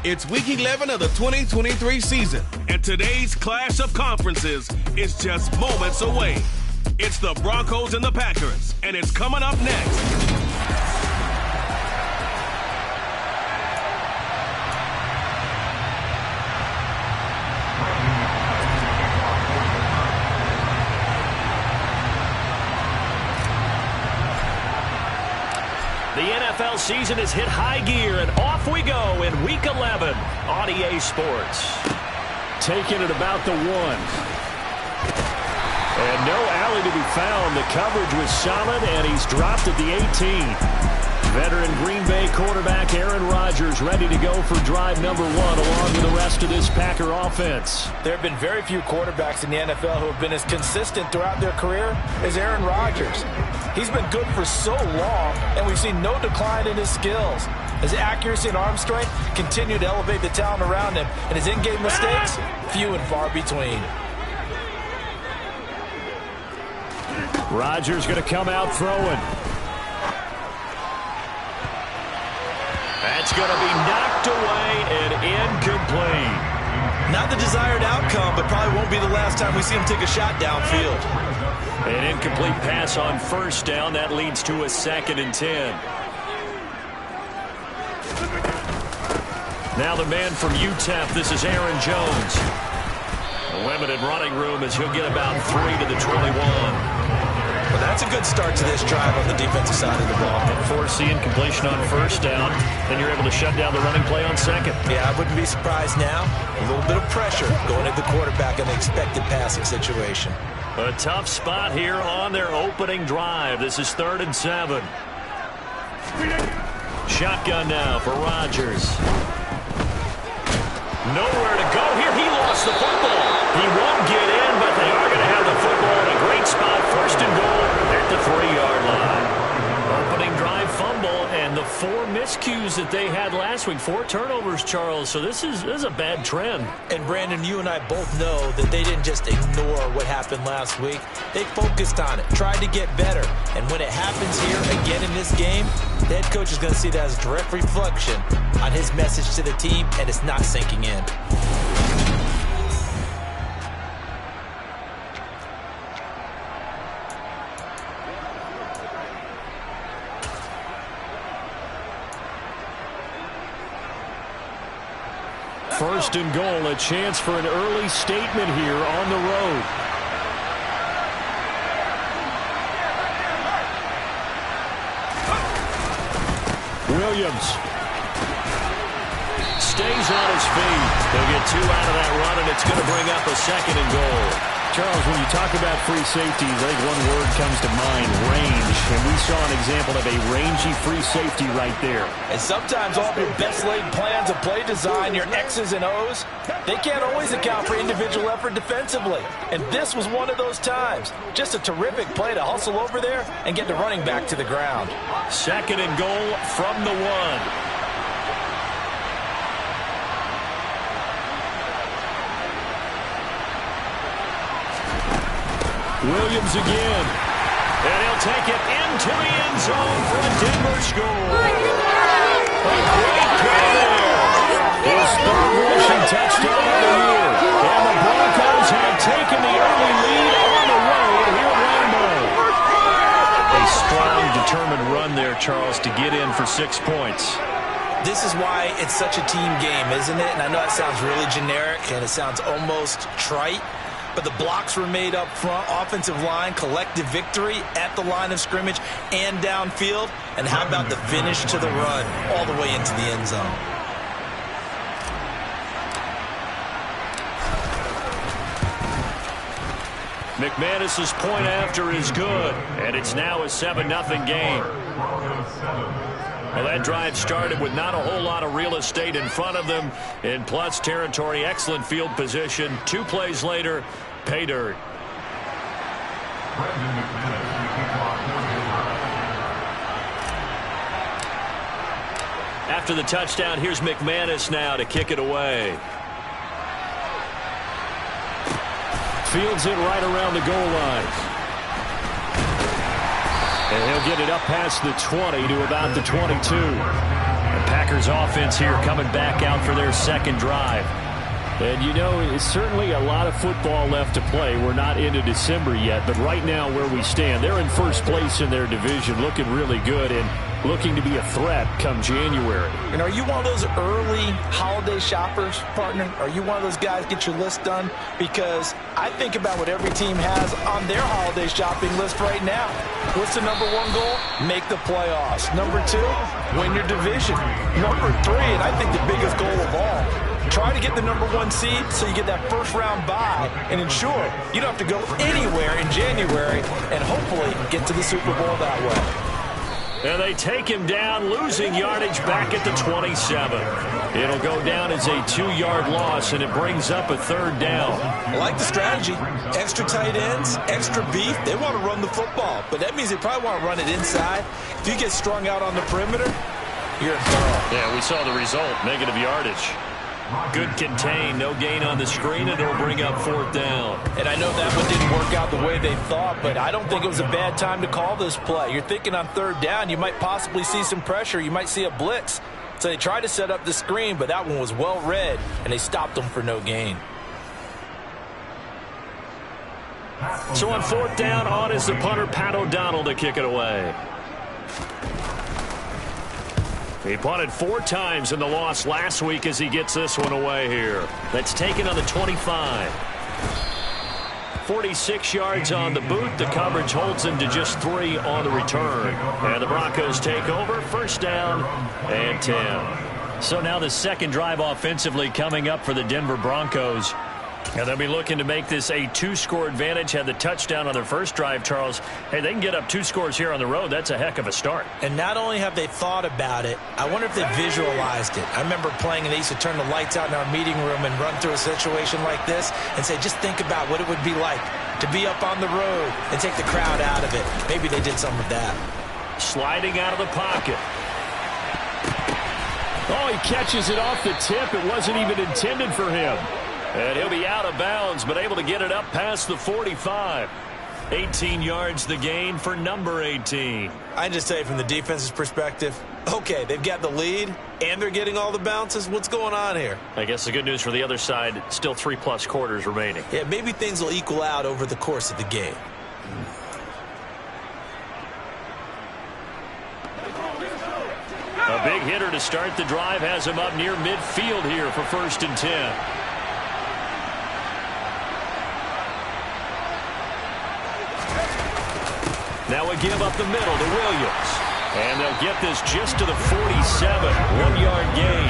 It's Week 11 of the 2023 season, and today's clash of conferences is just moments away. It's the Broncos and the Packers, and it's coming up next. The NFL season has hit high gear, and off we go in Week 11 on EA Sports. Taking it about the 1. And no alley to be found. The coverage was solid, and he's dropped at the 18. Veteran Green Bay quarterback Aaron Rodgers ready to go for drive number 1 along with the rest of this Packer offense. There have been very few quarterbacks in the NFL who have been as consistent throughout their career as Aaron Rodgers. He's been good for so long, and we've seen no decline in his skills. His accuracy and arm strength continue to elevate the talent around him, and his in-game mistakes, few and far between. Rodgers going to come out throwing. That's going to be knocked away and incomplete. Not the desired outcome, but probably won't be the last time we see him take a shot downfield. An incomplete pass on first down. That leads to a 2nd and 10. Now the man from UTEP, this is Aaron Jones. A limited running room as he'll get about 3 to the 21. Well, that's a good start to this drive on the defensive side of the ball. Forcing completion on first down, then you're able to shut down the running play on 2nd. Yeah, I wouldn't be surprised now. A little bit of pressure going at the quarterback in the expected passing situation. A tough spot here on their opening drive. This is 3rd and 7. Shotgun now for Rodgers. Nowhere to go here. He lost the football. He won't get in, but they are going to have the football in a great spot. 1st and goal at the 3-yard line. Opening drive fumble, and the 4 miscues that they had last week. 4 turnovers, Charles. So this is a bad trend. And Brandon, you and I both know that they didn't just ignore what happened last week. They focused on it, tried to get better. And when it happens here again in this game, the head coach is going to see that as a direct reflection on his message to the team, and it's not sinking in. First and goal, a chance for an early statement here on the road. Williams stays on his feet. They'll get 2 out of that run, and it's going to bring up a 2nd and goal. Charles, when you talk about free safeties, I think one word comes to mind, range. And we saw an example of a rangy free safety right there. And sometimes all of your best laid plans of play design, your X's and O's, they can't always account for individual effort defensively. And this was one of those times. Just a terrific play to hustle over there and get the running back to the ground. 2nd and goal from the 1. Williams again. And he'll take it into the end zone for the Denver score. A great play there. His 3rd rushing touchdown of the year. And the Broncos have taken the early lead on the road here at Lambeau. A strong, determined run there, Charles, to get in for 6 points. This is why it's such a team game, isn't it? And I know that sounds really generic and it sounds almost trite. But the blocks were made up front, offensive line, collective victory at the line of scrimmage and downfield. And how about the finish to the run all the way into the end zone? McManus's point after is good, and it's now a 7-0 game. Well, that drive started with not a whole lot of real estate in front of them. In plus territory, excellent field position. 2 plays later, pay dirt. After the touchdown, here's McManus now to kick it away. Fields it right around the goal line. And he'll get it up past the 20 to about the 22. The Packers offense here coming back out for their second drive. And, you know, it's certainly a lot of football left to play. We're not into December yet, but right now where we stand, they're in first place in their division, looking really good and looking to be a threat come January. And are you one of those early holiday shoppers, partner? Are you one of those guys get your list done? Because I think about what every team has on their holiday shopping list right now. What's the number one goal? Make the playoffs. Number two, win your division. Number three, and I think the biggest goal of all, try to get the number one seed so you get that first round bye and ensure you don't have to go anywhere in January and hopefully get to the Super Bowl that way. And they take him down, losing yardage back at the 27. It'll go down as a 2-yard loss, and it brings up a third down. I like the strategy. Extra tight ends, extra beef. They want to run the football, but that means they probably want to run it inside. If you get strung out on the perimeter, you're in trouble. Yeah, we saw the result, negative yardage. Good contain, no gain on the screen, and it'll bring up fourth down. And I know that one didn't work out the way they thought, but I don't think it was a bad time to call this play. You're thinking on third down, you might possibly see some pressure. You might see a blitz. So they tried to set up the screen, but that one was well read, and they stopped them for no gain. So on fourth down, on is the punter, Pat O'Donnell, to kick it away. He punted 4 times in the loss last week as he gets this one away here. That's taken on the 25. 46 yards on the boot. The coverage holds him to just 3 on the return. And the Broncos take over. First down and 10. So now the second drive offensively coming up for the Denver Broncos. And they'll be looking to make this a 2-score advantage. Had the touchdown on their first drive, Charles. Hey, they can get up 2 scores here on the road. That's a heck of a start. And not only have they thought about it, I wonder if they visualized it. I remember playing, and they used to turn the lights out in our meeting room and run through a situation like this and say, just think about what it would be like to be up on the road and take the crowd out of it. Maybe they did some of that. Sliding out of the pocket. Oh, he catches it off the tip. It wasn't even intended for him. And he'll be out of bounds, but able to get it up past the 45. 18 yards the gain for number 18. I just say from the defense's perspective, okay, they've got the lead, and they're getting all the bounces. What's going on here? I guess the good news for the other side, still 3+ quarters remaining. Yeah, maybe things will equal out over the course of the game. A big hitter to start the drive has him up near midfield here for 1st and 10. Now we give up the middle to Williams. And they'll get this just to the 47. 1-yard gain.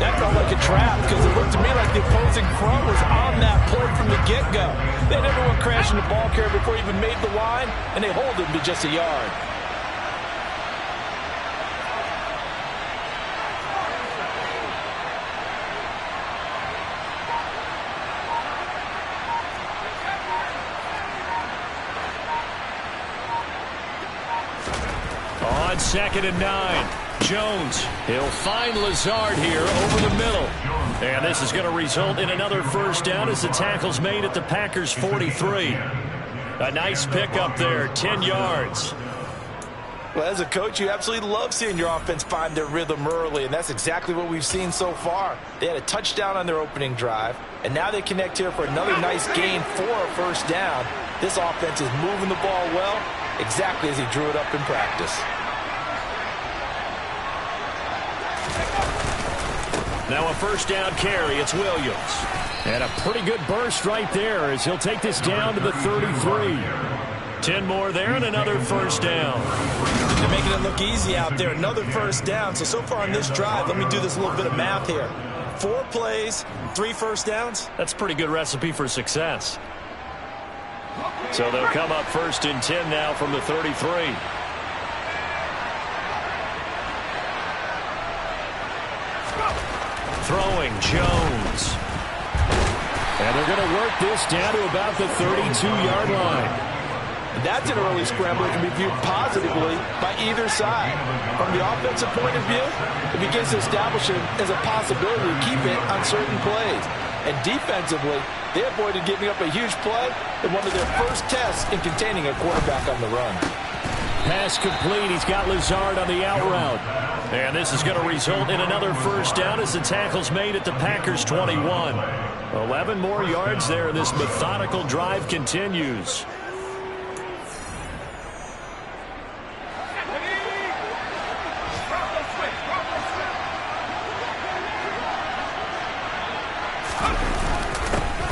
That felt like a trap because it looked to me like the opposing front was on that play from the get-go. They had everyone crashing the ball carrier before he even made the line, and they hold him to just a yard. On 2nd and 9, Jones. He'll find Lazard here over the middle. And this is going to result in another first down as the tackle's made at the Packers' 43. A nice pickup there, 10 yards. Well, as a coach, you absolutely love seeing your offense find their rhythm early, and that's exactly what we've seen so far. They had a touchdown on their opening drive, and now they connect here for another nice gain for a first down. This offense is moving the ball well, exactly as he drew it up in practice. Now a first down carry. It's Williams. And a pretty good burst right there as he'll take this down to the 33. 10 more there and another first down. They're making it look easy out there. Another first down. So far on this drive, let me do this little bit of math here. 4 plays, 3 first downs. That's a pretty good recipe for success. So they'll come up 1st and 10 now from the 33. Throwing Jones. And they're going to work this down to about the 32-yard line. That's an early scramble that can be viewed positively by either side. From the offensive point of view, it begins to establish it as a possibility to keep it on certain plays. And defensively, they avoided giving up a huge play in one of their first tests in containing a quarterback on the run. Pass complete. He's got Lazard on the out route. And this is going to result in another first down as the tackle's made at the Packers' 21. 11 more yards there. This methodical drive continues.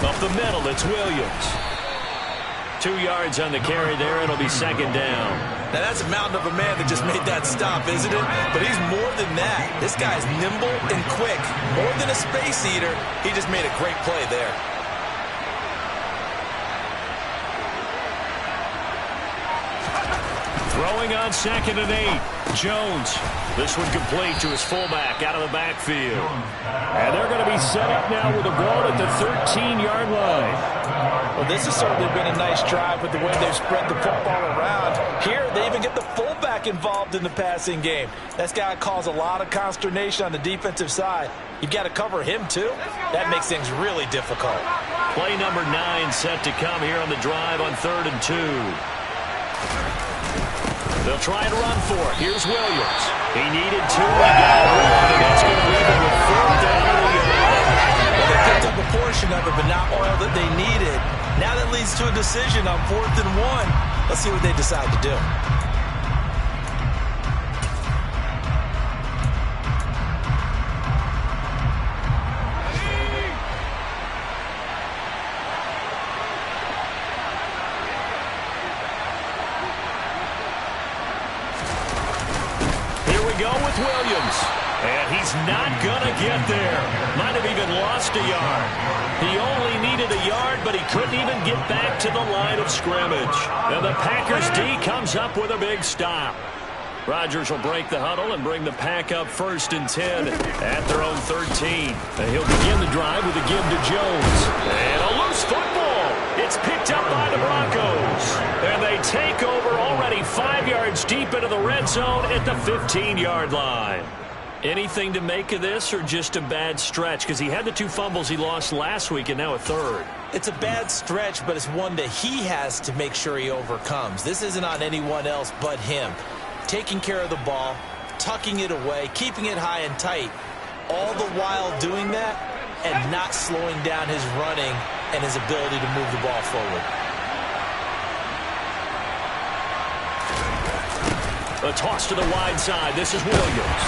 Up the middle, it's Williams. 2 yards on the carry there. It'll be second down. Now, that's a mountain of a man that just made that stop, isn't it? But he's more than that. This guy's nimble and quick. More than a space eater, he just made a great play there. Throwing on 2nd and 8. Jones. This one complete to his fullback out of the backfield. And they're going to be set up now with the ball at the 13-yard line. Well, this has certainly been a nice drive with the way they've spread the football around. Here, they even get the fullback involved in the passing game. That's got to cause a lot of consternation on the defensive side. You've got to cover him, too. That makes things really difficult. Play number 9 set to come here on the drive on 3rd and 2. They'll try and run for it. Here's Williams. He needed 2. He got 1, and that's going to leave him with 4th down to the yard. Well, they picked up a portion of it, but not all that they needed. Now that leads to a decision on 4th and 1. Let's see what they decide to do. Go with Williams. And he's not going to get there. Might have even lost a yard. He only needed a yard, but he couldn't even get back to the line of scrimmage. And the Packers D comes up with a big stop. Rodgers will break the huddle and bring the Pack up 1st and 10 at their own 13. And he'll begin the drive with a give to Jones. And a loose football. It's picked up by the Broncos. And they take over already 5 yards deep into the red zone at the 15-yard line. Anything to make of this or just a bad stretch? Because he had the 2 fumbles he lost last week and now a 3rd. It's a bad stretch, but it's one that he has to make sure he overcomes. This isn't on anyone else but him. Taking care of the ball, tucking it away, keeping it high and tight, all the while doing that and not slowing down his running and his ability to move the ball forward. A toss to the wide side. This is Williams.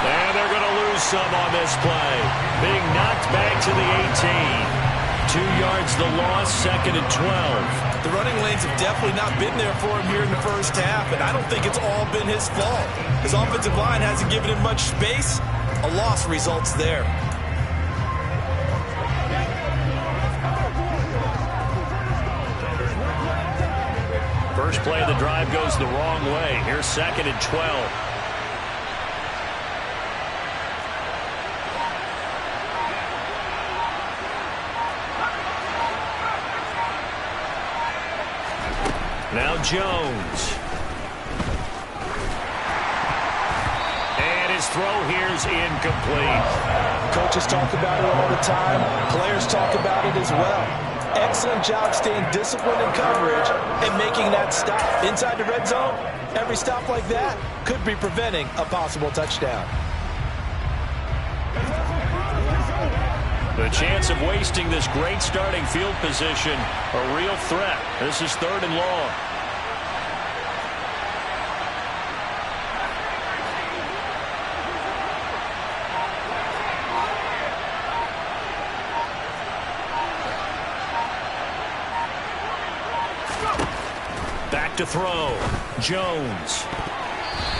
And they're going to lose some on this play. Being knocked back to the 18. 2 yards the loss, 2nd and 12. The running lanes have definitely not been there for him here in the first half, and I don't think it's all been his fault. His offensive line hasn't given him much space. A loss results there. First play of the drive goes the wrong way. Here's 2nd and 12. Now Jones. And his throw here's incomplete. Coaches talk about it all the time. Players talk about it as well. Excellent job staying disciplined in coverage and making that stop. Inside the red zone, every stop like that could be preventing a possible touchdown. The chance of wasting this great starting field position, a real threat. This is 3rd and long. Back to throw. Jones.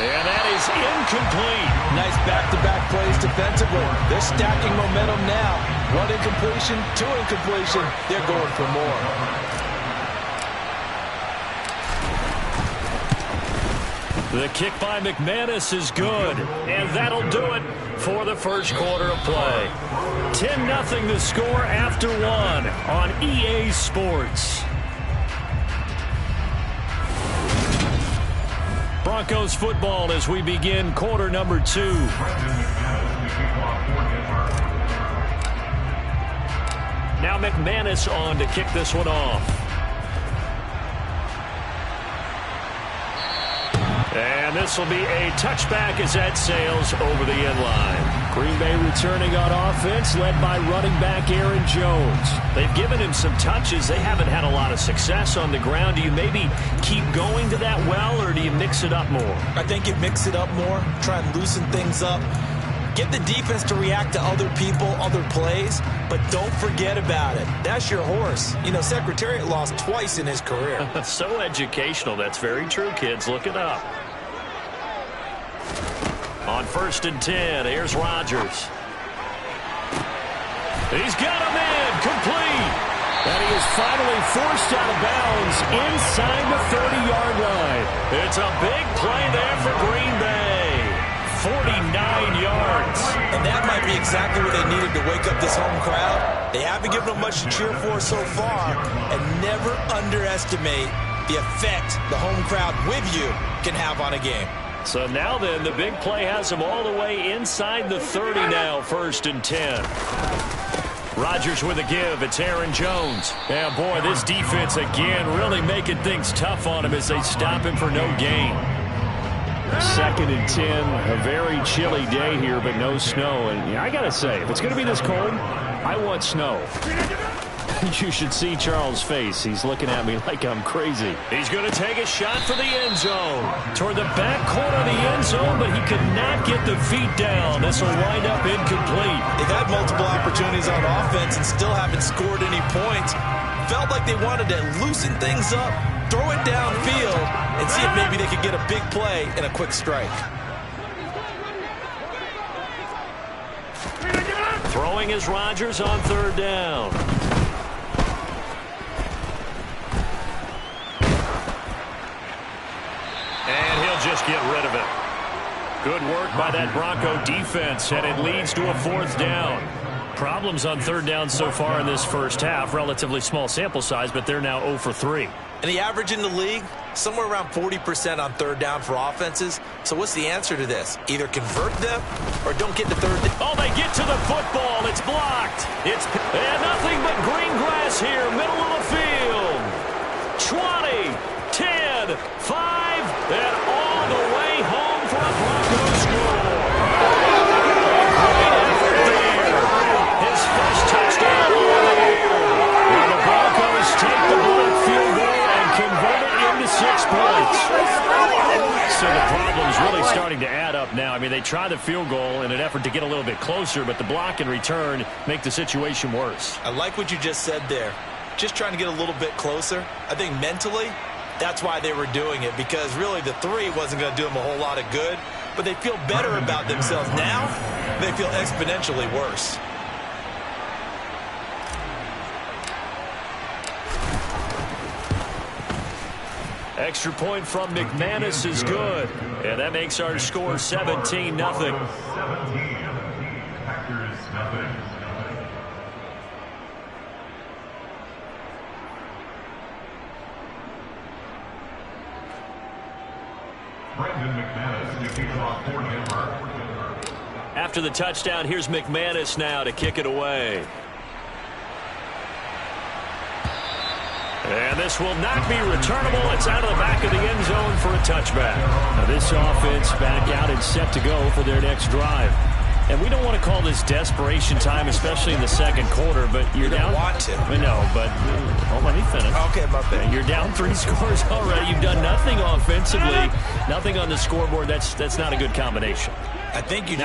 And that is incomplete. Nice back-to-back plays defensively. They're stacking momentum now. 1 incompletion, 2 incompletion. They're going for more. The kick by McManus is good. And that'll do it for the first quarter of play. 10-0 the score after 1 on EA Sports. Broncos football as we begin quarter number 2. Now McManus on to kick this one off. And this will be a touchback as that sails over the end line. Green Bay returning on offense, led by running back Aaron Jones. They've given him some touches. They haven't had a lot of success on the ground. Do you maybe keep going to that well, or do you mix it up more? I think you mix it up more, try and loosen things up. Get the defense to react to other people, other plays, but don't forget about it. That's your horse. You know, Secretariat lost twice in his career. So educational. That's very true, kids. Look it up. On 1st and 10, here's Rodgers. He's got him in, complete. And he is finally forced out of bounds inside the 30-yard line. It's a big play there for Green Bay. 49 yards. And that might be exactly what they needed to wake up this home crowd. They haven't given them much to cheer for so far, and never underestimate the effect the home crowd with you can have on a game. So now then, the big play has him all the way inside the 30 now, 1st and 10. Rodgers with a give. It's Aaron Jones. Yeah, boy, this defense again really making things tough on him as they stop him for no gain. 2nd and 10, a very chilly day here, but no snow. And I got to say, if it's going to be this cold, I want snow. You should see Charles' face. He's looking at me like I'm crazy. He's going to take a shot for the end zone. Toward the back corner of the end zone, but he could not get the feet down. This will wind up incomplete. They've had multiple opportunities on offense and still haven't scored any points. Felt like they wanted to loosen things up, throw it downfield, and see if maybe they could get a big play and a quick strike. Throwing is Rodgers on 3rd down. And he'll just get rid of it. Good work by that Bronco defense, and it leads to a 4th down. Problems on 3rd down so far in this first half. Relatively small sample size, but they're now 0 for 3. And the average in the league, somewhere around 40% on 3rd down for offenses. So what's the answer to this? Either convert them or don't get to 3rd down. Oh, they get to the football. It's blocked. It's nothing but green grass here, middle of the field. 20, 10, 5, and all the way home for a Broncos score. Great effort there. His first touchdown of the year. And the Broncos take the block field goal and convert it into 6 points. So the problem's really starting to add up now. I mean, they try the field goal in an effort to get a little bit closer, but the block and return make the situation worse. I like what you just said there. Just trying to get a little bit closer. I think mentally, that's why they were doing it, because really the 3 wasn't going to do them a whole lot of good, but they feel better about themselves. Now, they feel exponentially worse. Extra point from McManus is good, and that makes our score 17-0. After the touchdown, here's McManus now to kick it away. And this will not be returnable. It's out of the back of the end zone for a touchback. Now this offense back out and set to go for their next drive. And we don't want to call this desperation time, especially in the 2nd quarter, but you're down. You don't want to. I know, but let me finish. Okay, my bad. You're down 3 scores already. You've done nothing offensively, nothing on the scoreboard. That's not a good combination. I think you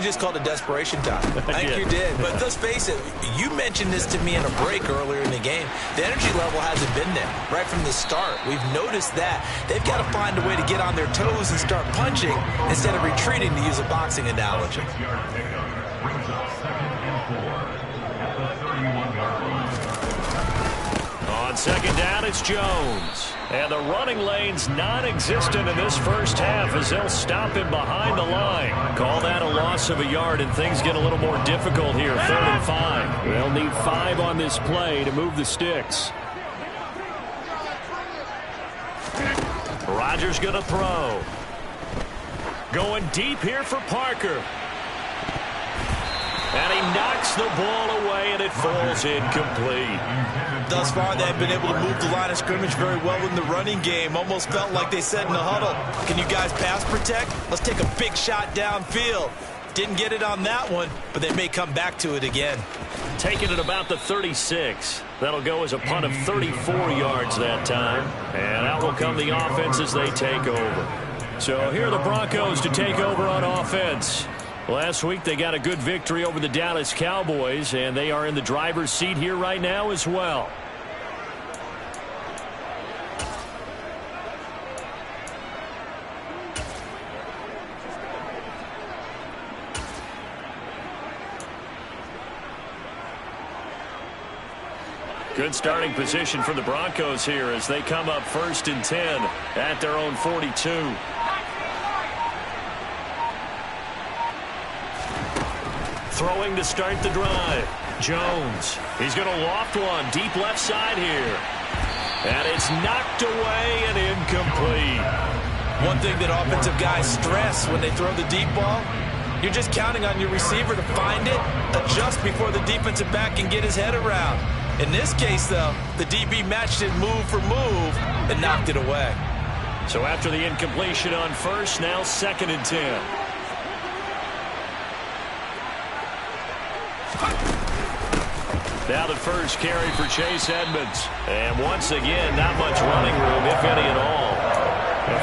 just called it desperation time. I think you did. But let's face it, you mentioned this to me in a break earlier in the game. The energy level hasn't been there right from the start. We've noticed that. They've got to find a way to get on their toes and start punching instead of retreating, to use a boxing analogy. On 2nd down, it's Jones. And the running lane's non-existent in this first half as they'll stop him behind the line. Call that a loss of a yard, and things get a little more difficult here. 3rd and 5. They'll need 5 on this play to move the sticks. Rodgers going to throw. Going deep here for Parker. And he knocks the ball away, and it falls incomplete. Thus far, they've been able to move the line of scrimmage very well in the running game. Almost felt like they said in the huddle, can you guys pass protect? Let's take a big shot downfield. Didn't get it on that one, but they may come back to it again. Taking it about the 36. That'll go as a punt of 34 yards that time. And out will come the offense as they take over. So here are the Broncos to take over on offense. Last week they got a good victory over the Dallas Cowboys, and they are in the driver's seat here right now as well. Good starting position for the Broncos here as they come up 1st and 10 at their own 42. Throwing to start the drive. Jones. He's going to loft one deep left side here. And it's knocked away and incomplete. One thing that offensive guys stress when they throw the deep ball, you're just counting on your receiver to find it, adjust before the defensive back can get his head around. In this case, though, the DB matched it move for move and knocked it away. So after the incompletion on first, now 2nd and 10. Now the first carry for Chase Edmonds. And once again, not much running room, if any at all.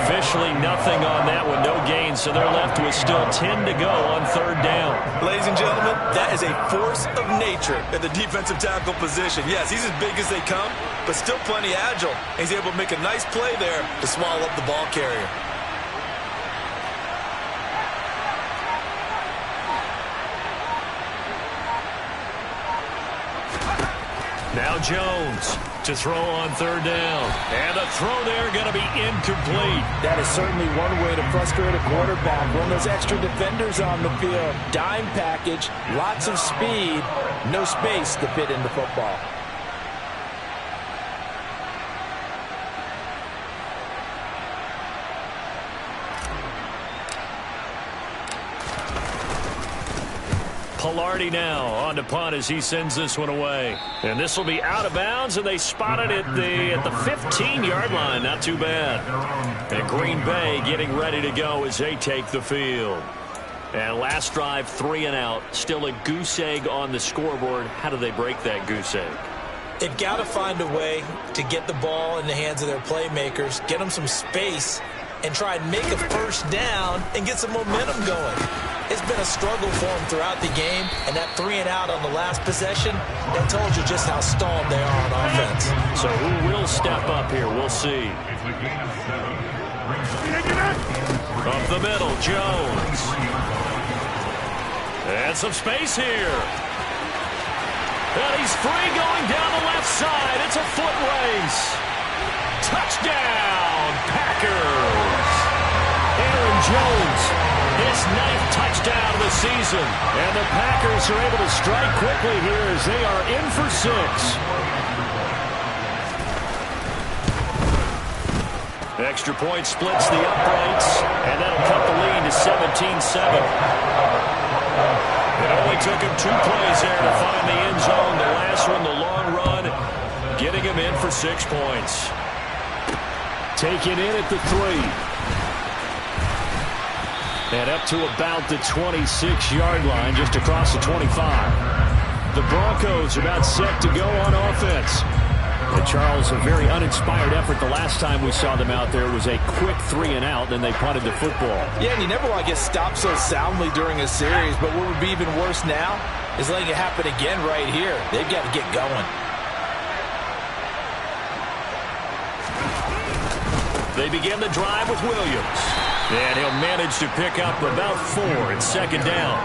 Officially nothing on that one, no gain, so they're left with still 10 to go on 3rd down. Ladies and gentlemen, that is a force of nature at the defensive tackle position. Yes, he's as big as they come, but still plenty agile. He's able to make a nice play there to swallow up the ball carrier. Now Jones to throw on 3rd down. And the throw there going to be incomplete. That is certainly one way to frustrate a quarterback. Run those extra defenders on the field. Dime package, lots of speed, no space to fit in the football. Pilardi now on to punt as he sends this one away. And this will be out of bounds, and they spot it at the 15-yard line. Not too bad. And Green Bay getting ready to go as they take the field. And last drive, 3 and out. Still a goose egg on the scoreboard. How do they break that goose egg? They've got to find a way to get the ball in the hands of their playmakers, get them some space, and try and make a first down and get some momentum going. It's been a struggle for them throughout the game, and that 3 and out on the last possession, that told you just how stalled they are on offense. So who will step up here? We'll see. Up the middle, Jones. And some space here. And he's free going down the left side. It's a foot race. Touchdown, Packers. Aaron Jones, his 9th touchdown of the season. And the Packers are able to strike quickly here as they are in for 6. Extra point splits the uprights, and that'll cut the lead to 17-7. It only took him 2 plays there to find the end zone. The last one, the long run, getting him in for 6 points. Taken in at the 3. And up to about the 26-yard line, just across the 25. The Broncos are about set to go on offense. And Charles, a very uninspired effort. The last time we saw them out there was a quick 3 and out, then they punted the football. Yeah, and you never want to get stopped so soundly during a series, but what would be even worse now is letting it happen again right here. They've got to get going. They begin the drive with Williams. And he'll manage to pick up about 4 at 2nd down.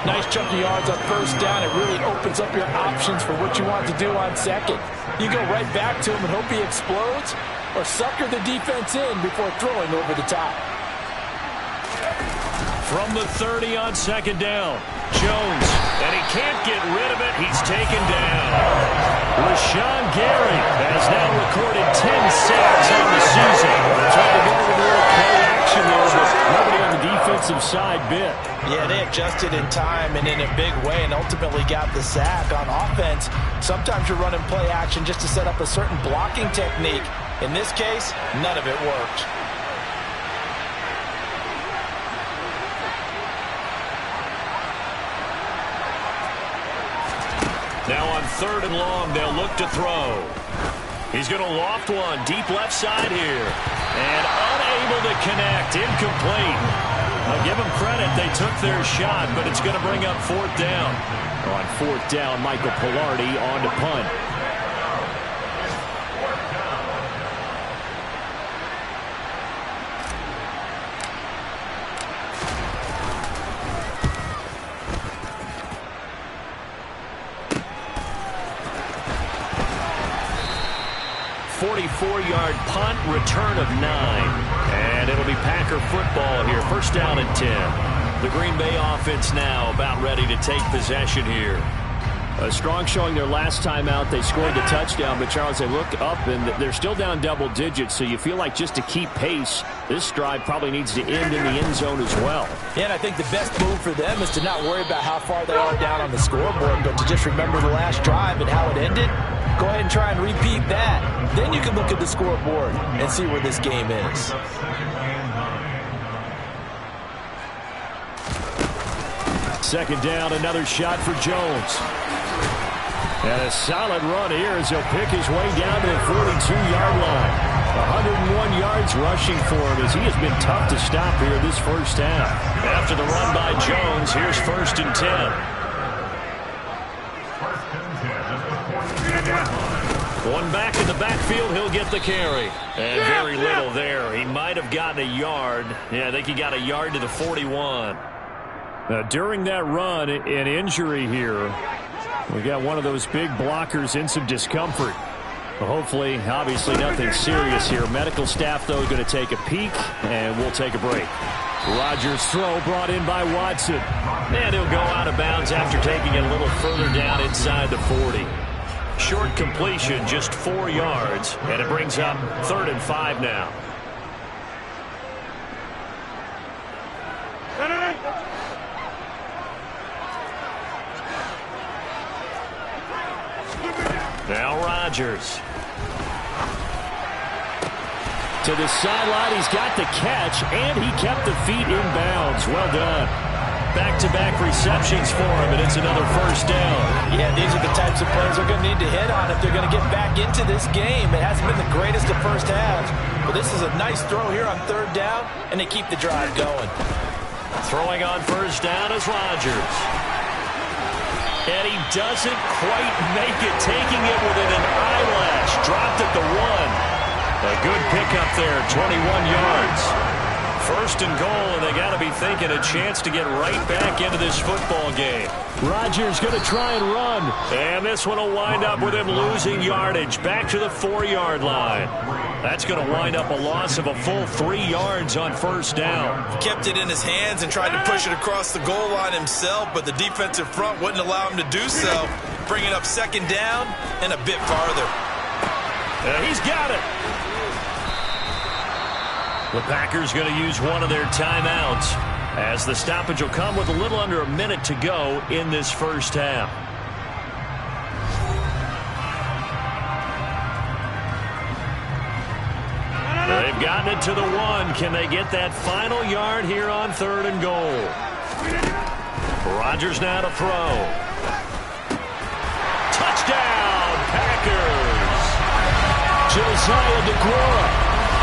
Nice chunky yards on 1st down. It really opens up your options for what you want to do on 2nd. You go right back to him and hope he explodes, or sucker the defense in before throwing over the top. From the 30 on 2nd down, Jones, and he can't get rid of it. He's taken down. Rashawn Gary has now recorded 10 sacks on the season. Trying to get a little play action there, but nobody on the defense defensive side bit. Yeah, they adjusted in time and in a big way and ultimately got the sack. On offense, sometimes you're running play action just to set up a certain blocking technique. In this case, none of it worked. Now on 3rd and long, they'll look to throw. He's going to loft one deep left side here. And unable to connect. Incomplete. I'll give them credit. They took their shot, but it's going to bring up 4th down. On 4th down, Michael Pilardi on to punt. Yard punt, return of 9. And it'll be Packer football here. 1st down and 10. The Green Bay offense now about ready to take possession here. A strong showing their last time out. They scored the touchdown, but Charles, they look up and they're still down double digits, so you feel like just to keep pace, this drive probably needs to end in the end zone as well. Yeah, and I think the best move for them is to not worry about how far they are down on the scoreboard, but to just remember the last drive and how it ended. Go ahead and try and repeat that. Then you can look at the scoreboard and see where this game is. Second down, another shot for Jones. And a solid run here as he'll pick his way down to the 42-yard line. 101 yards rushing for him as he has been tough to stop here this first half. After the run by Jones, here's 1st and 10. One back in the backfield, he'll get the carry. And very little there. He might have gotten a yard. Yeah, I think he got a yard to the 41. During that run, an injury here. We got one of those big blockers in some discomfort. Well, hopefully, obviously nothing serious here. Medical staff, though, going to take a peek, and we'll take a break. Rodgers' throw brought in by Watson. And he'll go out of bounds after taking it a little further down inside the 40. Short completion, just 4 yards, and it brings up 3rd and 5 now. Now Rodgers. To the sideline, he's got the catch, and he kept the feet in bounds. Well done. Back-to-back receptions for him, and it's another 1st down. Yeah, these are the types of plays they're going to need to hit on if they're going to get back into this game. It hasn't been the greatest of first halves, but this is a nice throw here on 3rd down, and they keep the drive going. Throwing on 1st down is Rodgers. And he doesn't quite make it, taking it within an eyelash. Dropped at the 1. A good pickup there, 21 yards. 1st and goal, and they got to be thinking a chance to get right back into this football game. Rodgers going to try and run. And this one will wind up with him losing yardage. Back to the 4-yard line. That's going to wind up a loss of a full 3 yards on 1st down. Kept it in his hands and tried to push it across the goal line himself, but the defensive front wouldn't allow him to do so. Bringing up 2nd down and a bit farther. He's got it. The Packers going to use one of their timeouts as the stoppage will come with a little under a minute to go in this first half. They've gotten it to the 1. Can they get that final yard here on 3rd and goal? Rodgers now to throw. Touchdown, Packers! Josiah DeGuara.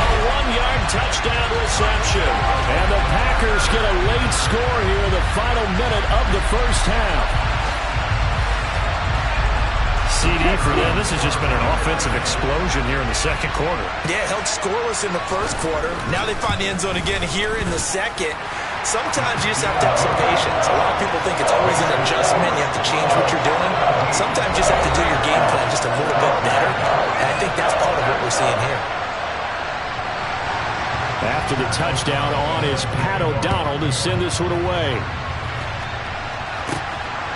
A 1-yard touchdown reception. And the Packers get a late score here in the final minute of the first half. CD for them. This has just been an offensive explosion here in the 2nd quarter. Yeah, held scoreless in the 1st quarter. Now they find the end zone again here in the 2nd. Sometimes you just have to have some patience. A lot of people think it's always an adjustment. You have to change what you're doing. Sometimes you just have to do your game plan just a little bit better. And I think that's part of what we're seeing here. After the touchdown on is Pat O'Donnell to send this one away.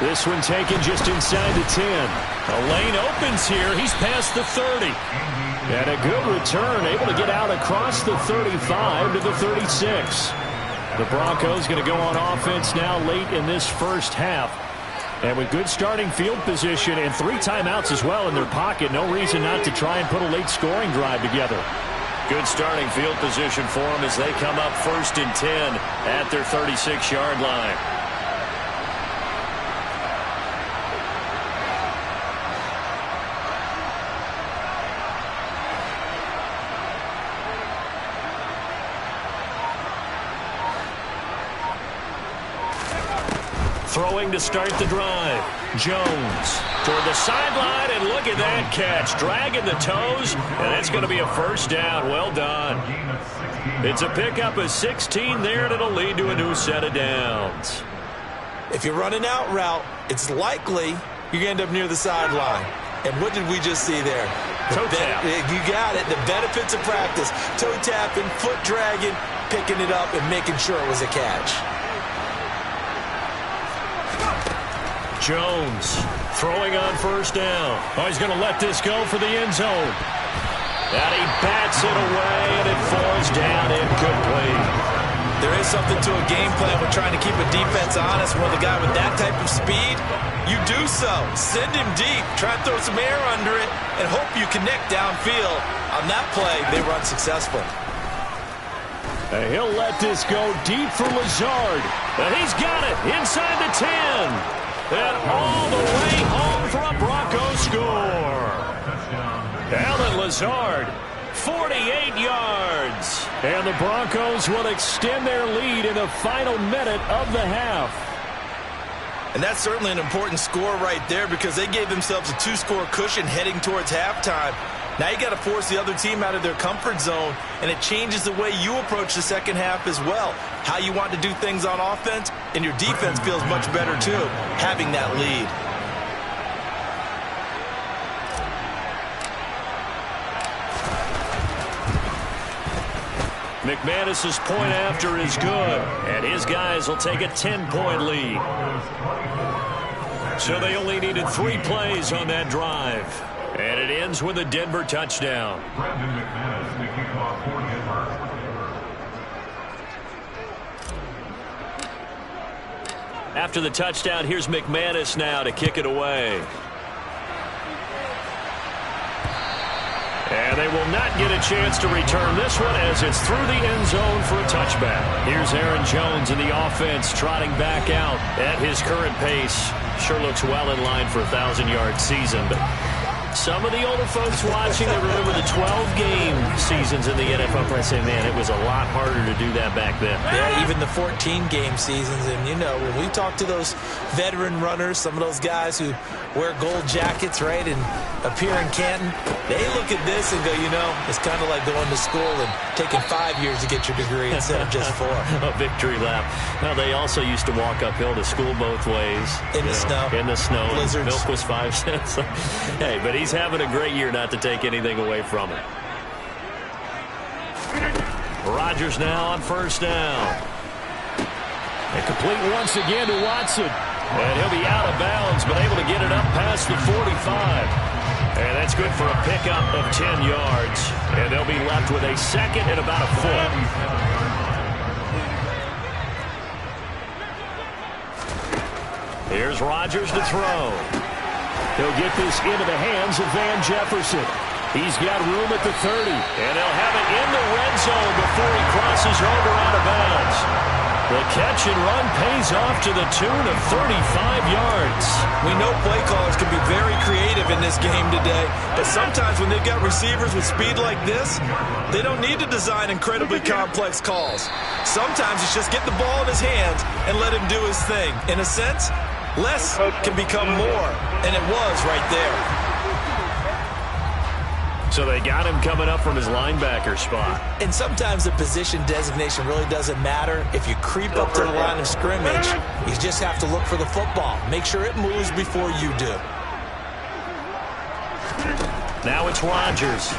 This one taken just inside the 10. A lane opens here. He's past the 30. And a good return, able to get out across the 35 to the 36. The Broncos going to go on offense now late in this first half. And with good starting field position and 3 timeouts as well in their pocket, no reason not to try and put a late scoring drive together. Good starting field position for them as they come up 1st and 10 at their 36-yard line. Throwing to start the drive. Jones toward the sideline, and look at that catch. Dragging the toes, and that's going to be a first down. Well done. It's a pickup of 16 there, and it'll lead to a new set of downs. If you're running out route, it's likely you're going to end up near the sideline. And what did we just see there? Toe tap. You got it. The benefits of practice. Toe tapping, foot dragging, picking it up, and making sure it was a catch. Jones throwing on first down. Oh, he's going to let this go for the end zone. And he bats it away, and it falls down incomplete. There is something to a game plan when trying to keep a defense honest. When the guy with that type of speed, you do so. Send him deep. Try to throw some air under it and hope you connect downfield. On that play, they run successful. And he'll let this go deep for Lazard. And he's got it inside the 10. And all the way home for a Broncos score. Allen Lazard, 48 yards. And the Broncos will extend their lead in the final minute of the half. And that's certainly an important score right there because they gave themselves a 2-score cushion heading towards halftime. Now you got to force the other team out of their comfort zone, and it changes the way you approach the second half as well. How you want to do things on offense, and your defense feels much better too, having that lead. McManus's point after is good, and his guys will take a 10-point lead. So they only needed 3 plays on that drive. And it ends with a Denver touchdown. After the touchdown, here's McManus now to kick it away. And they will not get a chance to return this one as it's through the end zone for a touchback. Here's Aaron Jones in the offense trotting back out at his current pace. Sure looks well in line for a 1,000-yard season, but some of the older folks watching that remember the 12-game seasons in the NFL play say, man, it was a lot harder to do that back then. Yeah, even the 14-game seasons. And, you know, when we talk to those veteran runners, some of those guys who wear gold jackets, right, and appear in Canton, they look at this and go, you know, it's kind of like going to school and taking 5 years to get your degree instead of just 4. A victory lap. Well, they also used to walk uphill to school both ways. In the snow. In the snow. Blizzards. Milk was 5 cents. Hey, but he's having a great year, not to take anything away from it. Rodgers now on first down. And complete once again to Watson. And he'll be out of bounds, but able to get it up past the 45. And that's good for a pickup of 10 yards. And they'll be left with a second and about a foot. Here's Rodgers to throw. He'll get this into the hands of Van Jefferson. He's got room at the 30. And he'll have it in the red zone before he crosses over out of bounds. The catch and run pays off to the tune of 35 yards. We know play callers can be very creative in this game today, but sometimes when they've got receivers with speed like this, they don't need to design incredibly complex calls. Sometimes it's just get the ball in his hands and let him do his thing. In a sense, less can become more, and it was right there. So they got him coming up from his linebacker spot. And sometimes the position designation really doesn't matter. If you creep up to the line of scrimmage, you just have to look for the football. Make sure it moves before you do. Now it's Rodgers.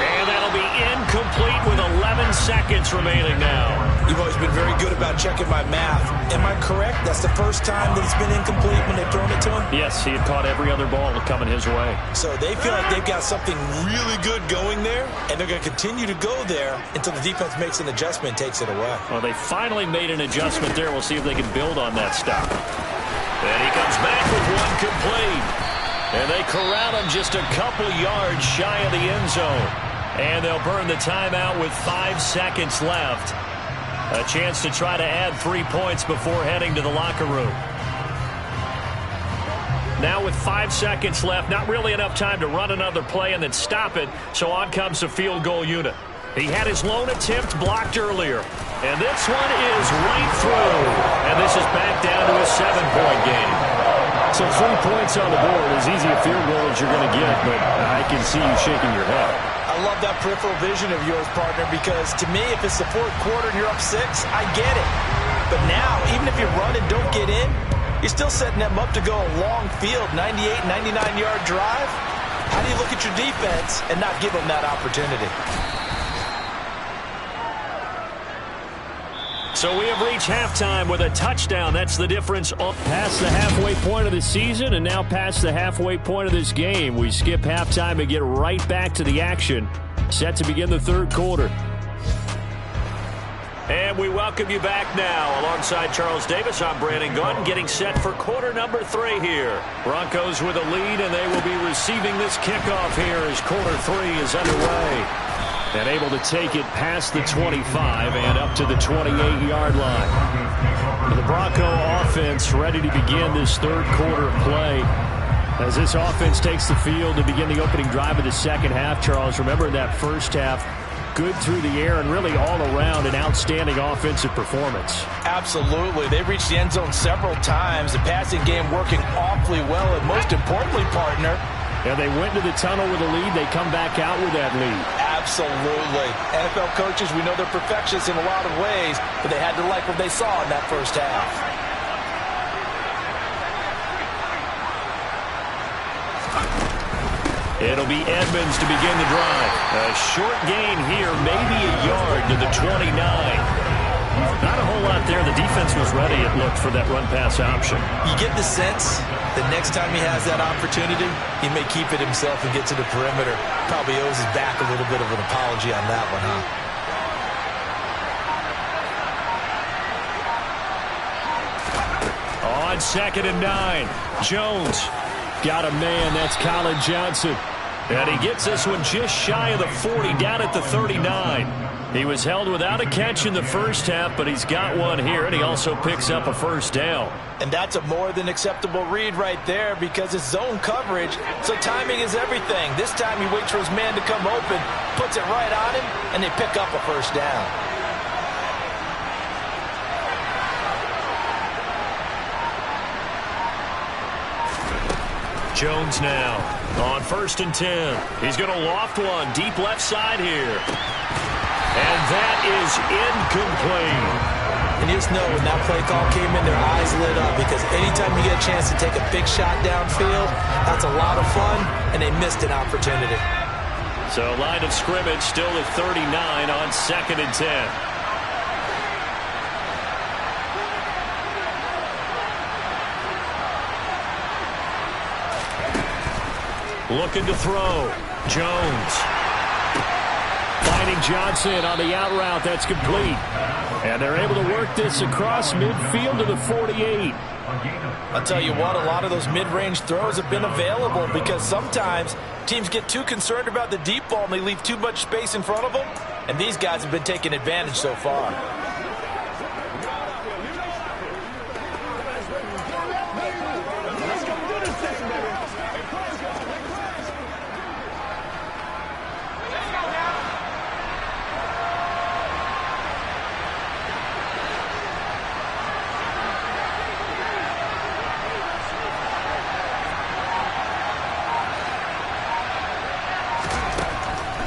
And that'll be incomplete with 11 seconds remaining now. You've always been very good about checking my math. Am I correct? That's the first time that it's been incomplete when they've thrown it to him? Yes, he had caught every other ball coming his way. So they feel like they've got something really good going there, and they're going to continue to go there until the defense makes an adjustment and takes it away. Well, they finally made an adjustment there. We'll see if they can build on that stop. And he comes back with one complete. And they corral him just a couple yards shy of the end zone. And they'll burn the timeout with 5 seconds left. A chance to try to add 3 points before heading to the locker room. Now with 5 seconds left, not really enough time to run another play and then stop it. So on comes the field goal unit. He had his lone attempt blocked earlier. And this one is right through. And this is back down to a 7-point game. So 3 points on the board, as easy a field goal as you're going to get, but I can see you shaking your head. I love that peripheral vision of yours, partner, because to me, if it's the fourth quarter and you're up 6, I get it. But now, even if you run and don't get in, you're still setting them up to go a long field, 98, 99-yard drive. How do you look at your defense and not give them that opportunity? So we have reached halftime with a touchdown. That's the difference. Past the halfway point of the season and now past the halfway point of this game. We skip halftime and get right back to the action. Set to begin the third quarter. And we welcome you back now. Alongside Charles Davis, I'm Brandon Gaudin, getting set for quarter number 3 here. Broncos with a lead, and they will be receiving this kickoff here as quarter 3 is underway. And able to take it past the 25 and up to the 28-yard line. The Bronco offense ready to begin this third quarter of play. As this offense takes the field to begin the opening drive of the second half, Charles, remember that first half, good through the air and really all around an outstanding offensive performance. Absolutely. They reached the end zone several times. The passing game working awfully well, and most importantly, partner, and they went to the tunnel with a lead. They come back out with that lead. Absolutely. NFL coaches, we know they're perfectionists in a lot of ways, but they had to like what they saw in that first half. It'll be Edmonds to begin the drive. A short gain here, maybe a yard to the 29. Not a whole lot there. The defense was ready, it looked, for that run-pass option. You get the sense that next time he has that opportunity, he may keep it himself and get to the perimeter. Probably owes his back a little bit of an apology on that one, huh? On 2nd and 9, Jones got a man. That's Colin Johnson. And he gets this one just shy of the 40, down at the 39. He was held without a catch in the first half, but he's got one here, and he also picks up a first down. And that's a more than acceptable read right there because it's zone coverage, so timing is everything. This time he waits for his man to come open, puts it right on him, and they pick up a first down. Jones now on 1st and 10. He's going to loft one deep left side here. And that is incomplete. And you just know when that play call came in, their eyes lit up because anytime you get a chance to take a big shot downfield, that's a lot of fun, and they missed an opportunity. So line of scrimmage still at 39 on 2nd and 10. Looking to throw. Jones. Finding Johnson on the out route. That's complete. And they're able to work this across midfield to the 48. I'll tell you what, a lot of those mid-range throws have been available because sometimes teams get too concerned about the deep ball and they leave too much space in front of them. And these guys have been taking advantage so far.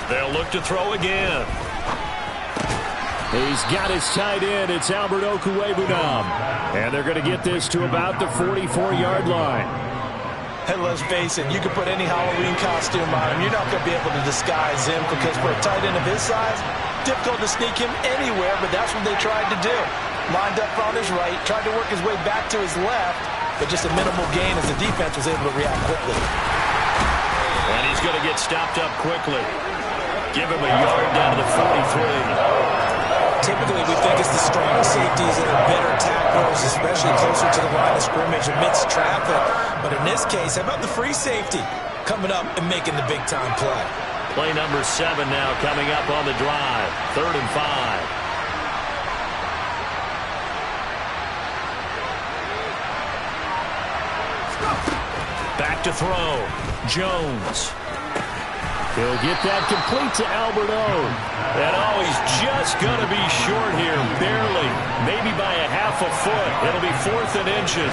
They'll look to throw again. He's got his tight end. It's Albert Okwuegbunam. And they're going to get this to about the 44-yard line. And let's face it, you can put any Halloween costume on him. You're not going to be able to disguise him because for a tight end of his size, difficult to sneak him anywhere, but that's what they tried to do. Lined up on his right, tried to work his way back to his left, but just a minimal gain as the defense was able to react quickly. And he's going to get stopped up quickly. Give him a yard down to the 43. Typically, we think it's the stronger safeties that are better tacklers, especially closer to the line of scrimmage amidst traffic. But in this case, how about the free safety coming up and making the big-time play? Play number 7 now coming up on the drive. 3rd and 5. Back to throw. Jones. He'll get that complete to Albert O. And he's just going to be short here, barely. Maybe by a half a foot. It'll be 4th and inches.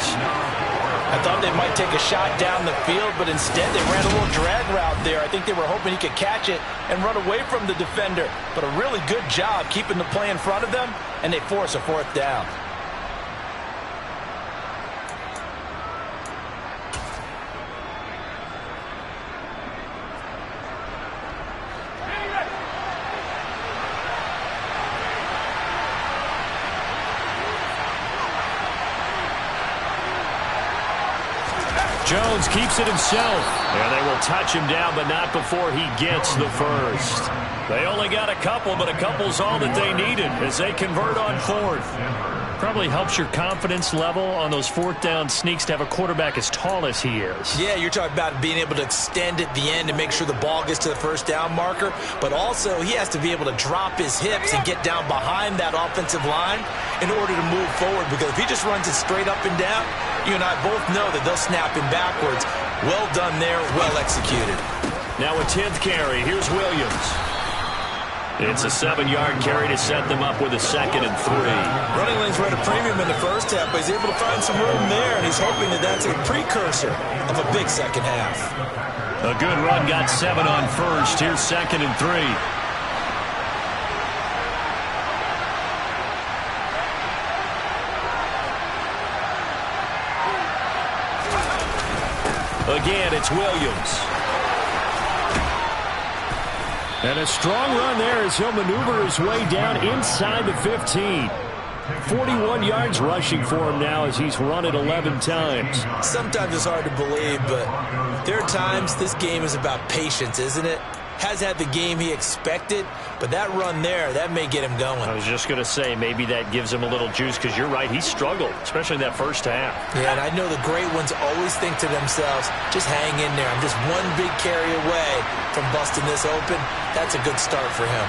I thought they might take a shot down the field, but instead they ran a little drag route there. I think they were hoping he could catch it and run away from the defender. But a really good job keeping the play in front of them, and they force a 4th down. Jones keeps it himself. And they will touch him down, but not before he gets the first. They only got a couple, but a couple's all that they needed as they convert on 4th. Probably helps your confidence level on those 4th down sneaks to have a quarterback as tall as he is. Yeah, you're talking about being able to extend at the end and make sure the ball gets to the 1st down marker. But also, he has to be able to drop his hips and get down behind that offensive line in order to move forward. Because if he just runs it straight up and down, you and I both know that they'll snap him backwards. Well done there, well executed. Now a 10th carry. Here's Williams. It's a 7-yard carry to set them up with a 2nd and 3. Running lanes were at a premium in the first half, but he's able to find some room there, and he's hoping that that's a precursor of a big second half. A good run got 7 on 1st. Here's 2nd and 3. Again, it's Williams. And a strong run there as he'll maneuver his way down inside the 15. 41 yards rushing for him now as he's run it 11 times. Sometimes it's hard to believe, but there are times this game is about patience, isn't it? Has had the game he expected, but that run there, that may get him going. I was just going to say, maybe that gives him a little juice because you're right, he struggled, especially in that first half. Yeah, and I know the great ones always think to themselves, just hang in there. I'm just one big carry away from busting this open. That's a good start for him.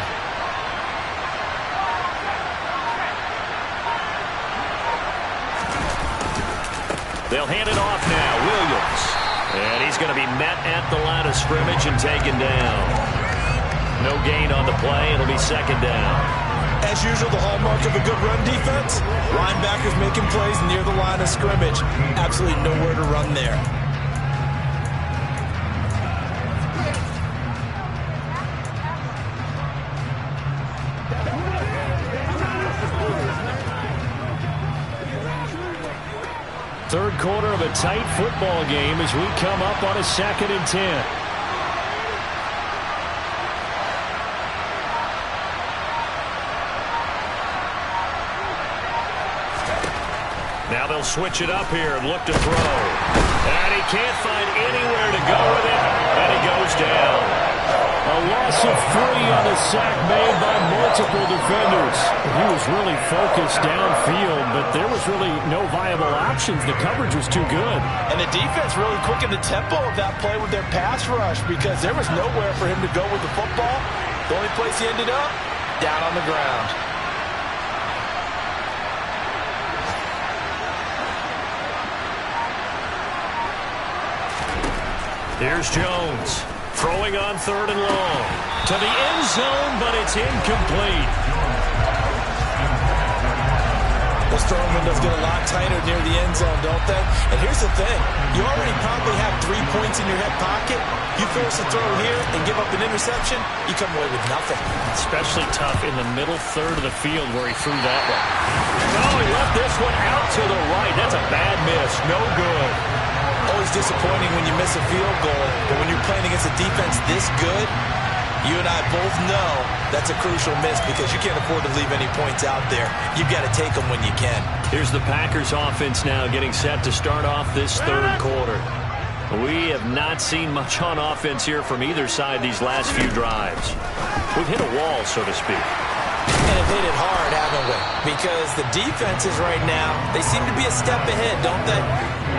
They'll hand it off now, Williams. And he's going to be met at the line of scrimmage and taken down. No gain on the play. It'll be 2nd down. As usual, the hallmark of a good run defense, linebackers making plays near the line of scrimmage. Absolutely nowhere to run there. Third quarter of a tight football game as we come up on a 2nd and 10. Now they'll switch it up here and look to throw. And he can't find anywhere to go with it, and he goes down. A loss of 3 on the sack made by multiple defenders. He was really focused downfield, but there was really no viable options. The coverage was too good. And the defense really quickened the tempo of that play with their pass rush because there was nowhere for him to go with the football. The only place he ended up, down on the ground. Here's Jones. Throwing on 3rd and long. To the end zone, but it's incomplete. Those throwing windows get a lot tighter near the end zone, don't they? And here's the thing. You already probably have 3 points in your hip pocket. You force a throw here and give up an interception, you come away with nothing. Especially tough in the middle third of the field where he threw that one. Oh, he left this one out to the right. That's a bad miss. No good. Oh, always disappointing when you miss a field goal, but when you're playing against a defense this good, you and I both know that's a crucial miss because you can't afford to leave any points out there. You've got to take them when you can. Here's the Packers offense now getting set to start off this third quarter. We have not seen much on offense here from either side these last few drives. We've hit a wall, so to speak. And have hit it hard, haven't we? Because the defenses right now, they seem to be a step ahead, don't they?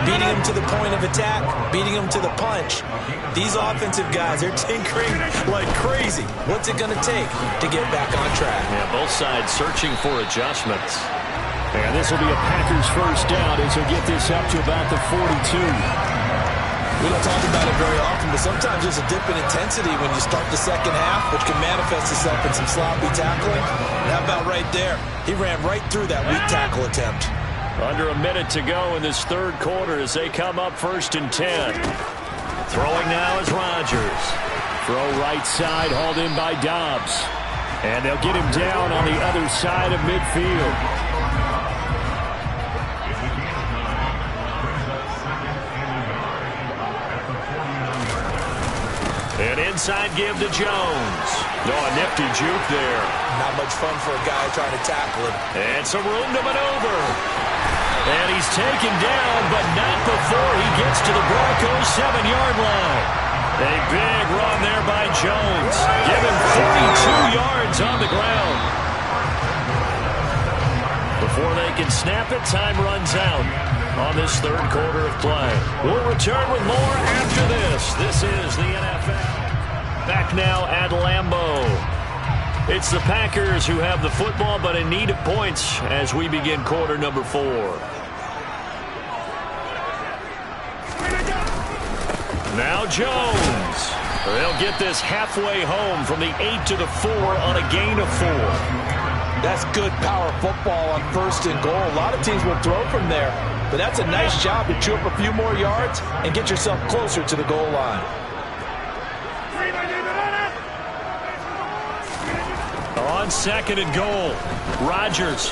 Beating them to the point of attack, beating them to the punch. These offensive guys, they're tinkering like crazy. What's it going to take to get back on track? Yeah, both sides searching for adjustments. And this will be a Packers first down as he'll get this up to about the 42. We don't talk about it very often, but sometimes there's a dip in intensity when you start the second half, which can manifest itself in some sloppy tackling. And how about right there? He ran right through that weak tackle attempt. Under a minute to go in this third quarter as they come up 1st and 10. Throwing now is Rodgers. Throw right side, hauled in by Dobbs. And they'll get him down on the other side of midfield. An inside give to Jones. No, a nifty juke there. Not much fun for a guy trying to tackle him. And some room to maneuver. And he's taken down, but not before he gets to the Broncos' 7-yard line. A big run there by Jones. Give him 42 yards on the ground. Before they can snap it, time runs out on this third quarter of play. We'll return with more after this. This is the NFL. Back now at Lambeau. It's the Packers who have the football, but in need of points as we begin quarter number 4. Now Jones. They'll get this halfway home from the 8 to the 4 on a gain of 4. That's good power football on 1st and goal. A lot of teams will throw from there, but that's a nice job to chew up a few more yards and get yourself closer to the goal line. On 2nd and goal, Rodgers.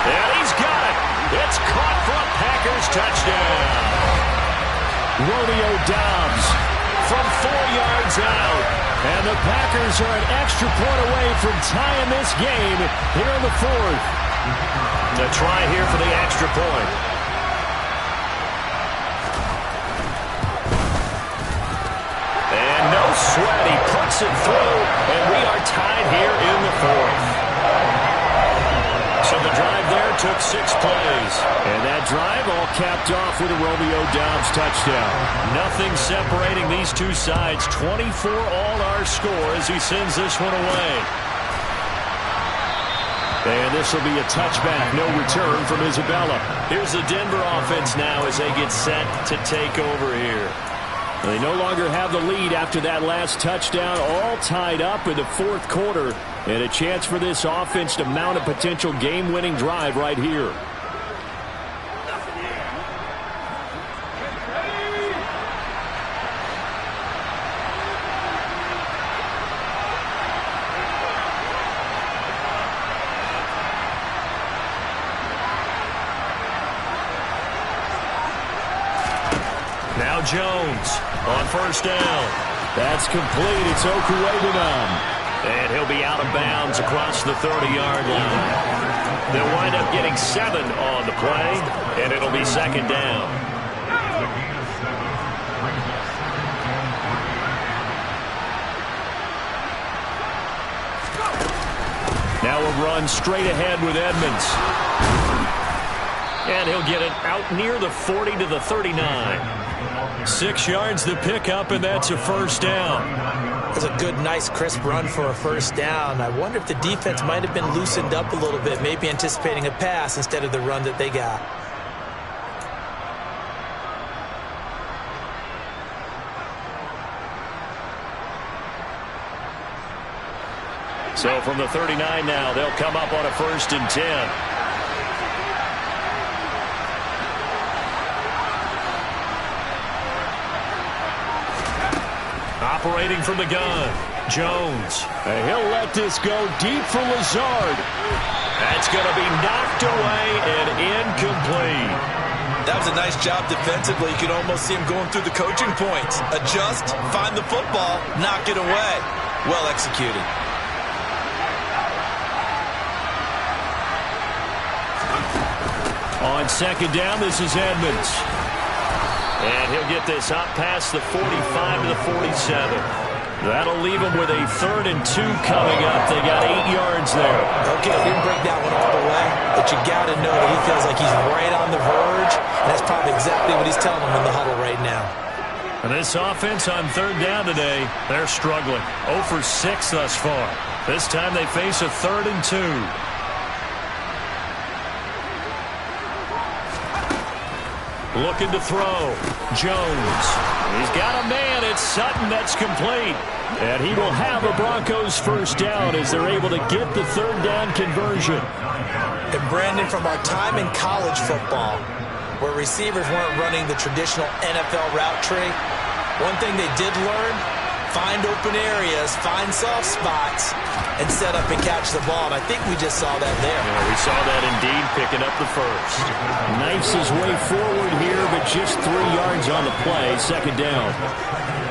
And he's got it. It's caught for a Packers touchdown. Romeo Dobbs from 4 yards out. And the Packers are an extra point away from tying this game here in the 4th. A try here for the extra point. And no sweat. He puts it through, and we are tied here in the 4th. So the drive there took 6 plays. And that drive all capped off with a Romeo Dobbs touchdown. Nothing separating these two sides. 24 all our score as he sends this one away. And this will be a touchback. No return from Isabella. Here's the Denver offense now as they get set to take over here. They no longer have the lead after that last touchdown, all tied up in the 4th quarter, and a chance for this offense to mount a potential game-winning drive right here. Now Jones on 1st down. That's complete. It's Okuegbunam. And he'll be out of bounds across the 30-yard line. They'll wind up getting 7 on the play, and it'll be 2nd down. Now a run straight ahead with Edmonds. And he'll get it out near the 40 to the 39. 6 yards to pick up, and that's a 1st down. That's a good, nice, crisp run for a 1st down. I wonder if the defense might have been loosened up a little bit, maybe anticipating a pass instead of the run that they got. So from the 39 now, they'll come up on a 1st and 10. Operating from the gun, Jones. And he'll let this go deep for Lazard. That's going to be knocked away and incomplete. That was a nice job defensively. You could almost see him going through the coaching points. Adjust, find the football, knock it away. Well executed. On second down, this is Edmonds. And he'll get this up past the 45 to the 47. That'll leave him with a 3rd and 2 coming up. They got 8 yards there. Okay, didn't break that one all the way, but you got to know that he feels like he's right on the verge, and that's probably exactly what he's telling him in the huddle right now. And this offense on 3rd down today, they're struggling. 0 for 6 thus far. This time they face a 3rd and 2. Looking to throw. Jones. He's got a man. It's Sutton. That's complete. And he will have a Broncos first down as they're able to get the 3rd down conversion. And Brandon, from our time in college football, where receivers weren't running the traditional NFL route tree, one thing they did learn, find open areas, find soft spots, and set up and catch the ball. And I think we just saw that there. Yeah, we saw that indeed, picking up the first. Knifes his way forward here, but just 3 yards on the play, 2nd down.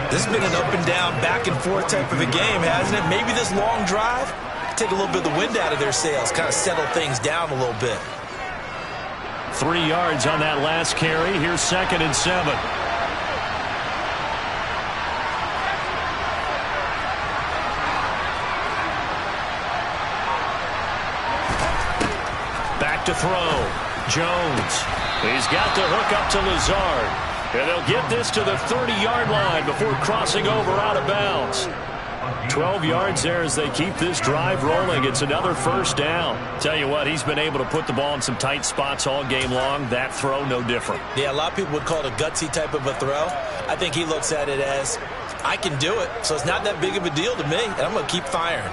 This has been an up and down, back and forth type of a game, hasn't it? Maybe this long drive take a little bit of the wind out of their sails, kind of settle things down a little bit. 3 yards on that last carry. Here's 2nd and 7. Back to throw. Jones. He's got the hook up to Lazard. And they'll get this to the 30-yard line before crossing over out of bounds. 12 yards there as they keep this drive rolling. It's another first down. Tell you what, he's been able to put the ball in some tight spots all game long. That throw, no different. Yeah, a lot of people would call it a gutsy type of a throw. I think he looks at it as, I can do it, so it's not that big of a deal to me, and I'm going to keep firing.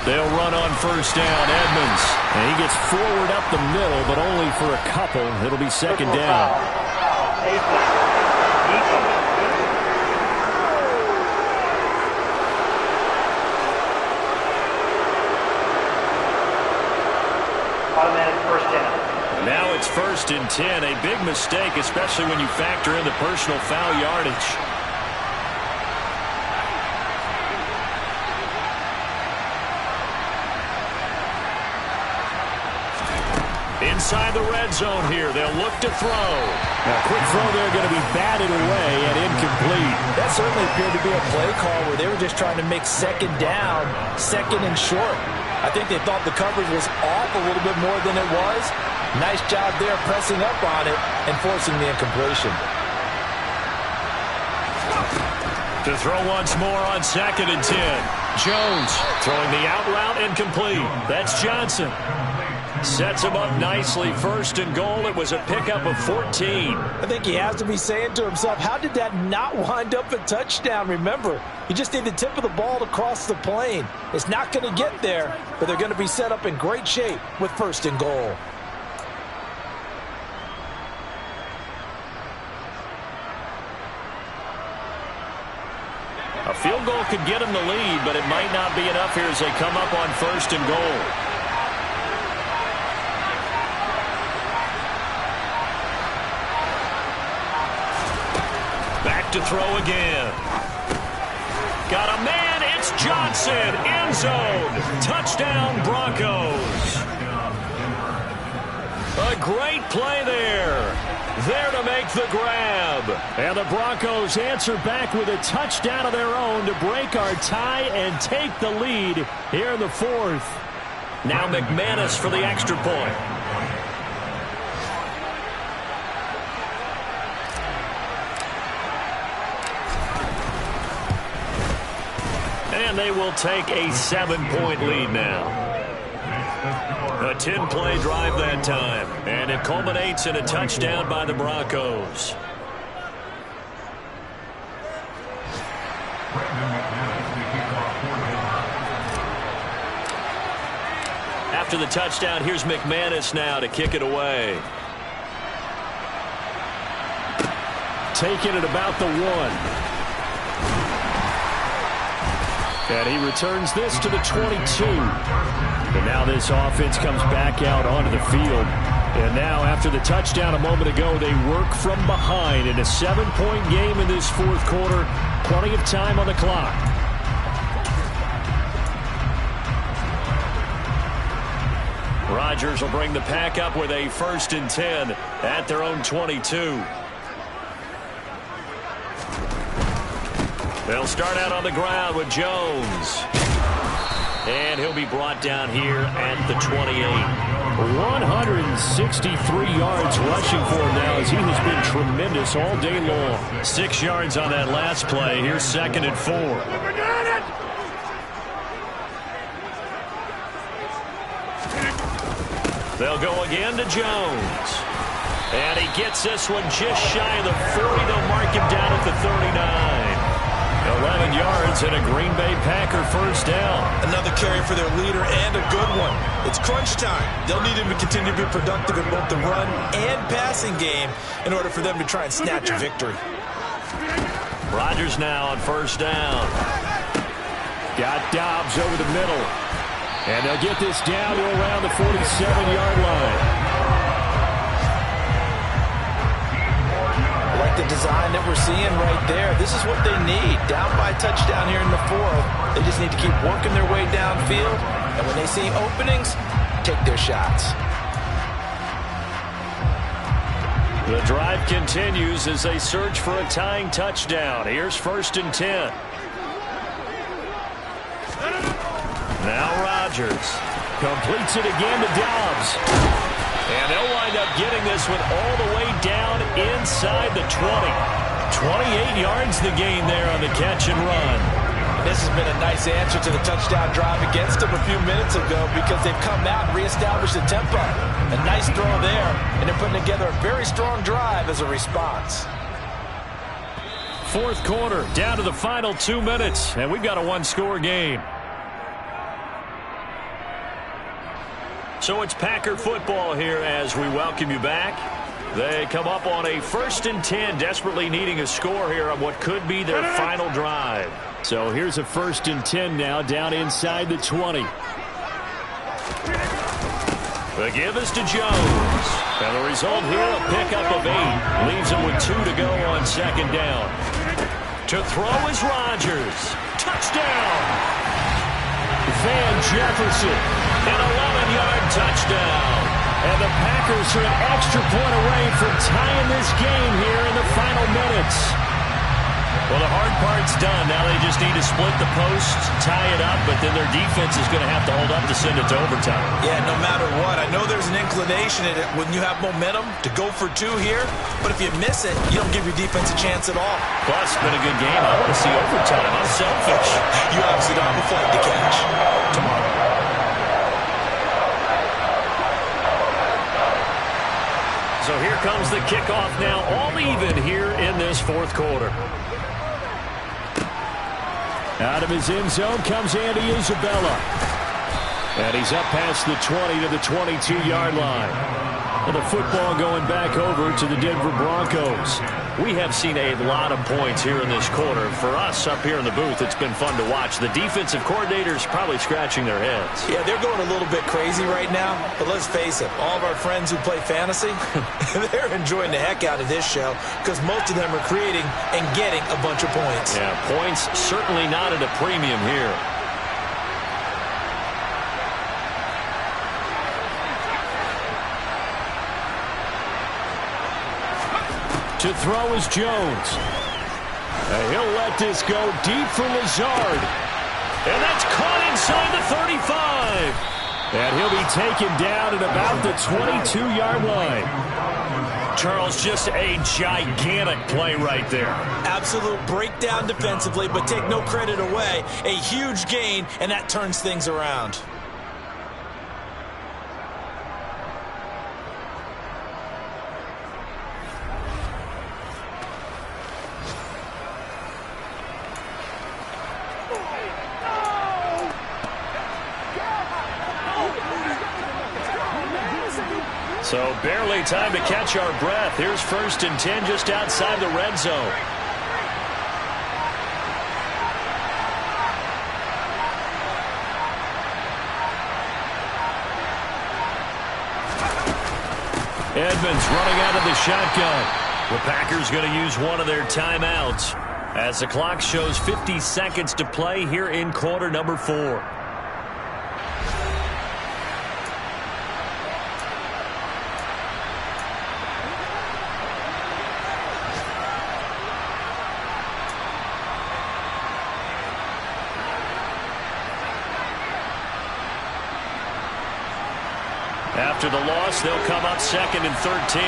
They'll run on first down. Edmonds. And he gets forward up the middle, but only for a couple. It'll be 2nd down. Automatic first down. Now it's 1st and 10. A big mistake, especially when you factor in the personal foul yardage. Inside the red zone here. They'll look to throw. Now, quick throw there going to be batted away and incomplete. That certainly appeared to be a play call where they were just trying to make 2nd down, 2nd and short. I think they thought the coverage was off a little bit more than it was. Nice job there pressing up on it and forcing the incompletion. To throw once more on 2nd and 10. Jones throwing the out route incomplete. That's Johnson. Sets him up nicely. 1st and goal. It was a pickup of 14. I think he has to be saying to himself, how did that not wind up a touchdown? Remember, you just need the tip of the ball to cross the plane. It's not going to get there, but they're going to be set up in great shape with 1st and goal. A field goal could get them the lead, but it might not be enough here as they come up on 1st and goal. Back to throw again. Got a man. It's Johnson. End zone. Touchdown, Broncos. A great play there. There to make the grab. And the Broncos answer back with a touchdown of their own to break our tie and take the lead here in the 4th. Now McManus for the extra point. And they will take a 7-point lead now. A 10-play drive that time. And it culminates in a touchdown by the Broncos. after the touchdown, here's McManus now to kick it away. Taking it about the 1. And he returns this to the 22. And now this offense comes back out onto the field. And now after the touchdown a moment ago, they work from behind in a 7-point game in this fourth quarter. Plenty of time on the clock. Rodgers will bring the pack up with a 1st and 10 at their own 22. They'll start out on the ground with Jones. And he'll be brought down here at the 28. 163 yards rushing for him now as he has been tremendous all day long. 6 yards on that last play. Here's 2nd and 4. They'll go again to Jones. And he gets this one just shy of the 40. They'll mark him down at the 39. 11 yards and a Green Bay Packer 1st down. Another carry for their leader and a good one. It's crunch time. They'll need him to continue to be productive in both the run and passing game in order for them to try and snatch a victory. Rodgers now on 1st down. Got Dobbs over the middle. And they'll get this down to around the 47-yard line. The design that we're seeing right there, this is what they need. Down by a touchdown here in the 4th. They just need to keep working their way downfield. And when they see openings, take their shots. The drive continues as they search for a tying touchdown. Here's 1st and 10. Now Rodgers completes it again to Dobbs. And they'll wind up getting this one all the way down inside the 20. 28 yards the gain there on the catch and run. This has been a nice answer to the touchdown drive against them a few minutes ago because they've come out and reestablished the tempo. A nice throw there, and they're putting together a very strong drive as a response. 4th quarter, down to the final 2 minutes, and we've got a 1-score game. So it's Packer football here as we welcome you back. They come up on a 1st and 10, desperately needing a score here on what could be their final drive. So here's a 1st and 10 now down inside the 20. The give is to Jones. And the result here, a pickup of 8. Leaves him with 2 to go on 2nd down. To throw is Rodgers. Touchdown! Van Jefferson. An 11-yard touchdown. And the Packers are an extra point away from tying this game here in the final minutes. Well, the hard part's done. Now they just need to split the post, tie it up, but then their defense is going to have to hold up to send it to overtime. Yeah, no matter what. I know there's an inclination in it when you have momentum to go for 2 here, but if you miss it, you don't give your defense a chance at all. Plus, it's been a good game. I want to see overtime. I'm selfish. You obviously don't have a flight to catch. Tomorrow. So here comes the kickoff now, all even here in this 4th quarter. Out of his end zone comes Andy Isabella. And he's up past the 20 to the 22-yard line. And the football going back over to the Denver Broncos. We have seen a lot of points here in this quarter. For us up here in the booth, it's been fun to watch. The defensive coordinators probably scratching their heads. Yeah, they're going a little bit crazy right now. But let's face it, all of our friends who play fantasy, they're enjoying the heck out of this show because most of them are creating and getting a bunch of points. Yeah, points certainly not at a premium here. To throw is Jones. And he'll let this go deep for Lazard. And that's caught inside the 35. And he'll be taken down at about the 22-yard line. Charles, just a gigantic play right there. Absolute breakdown defensively, but take no credit away. A huge gain, and that turns things around. So barely time to catch our breath. Here's 1st and 10 just outside the red zone. Edmonds running out of the shotgun. The Packers going to use one of their timeouts as the clock shows 50 seconds to play here in quarter number 4. After the loss, they'll come up 2nd and 13.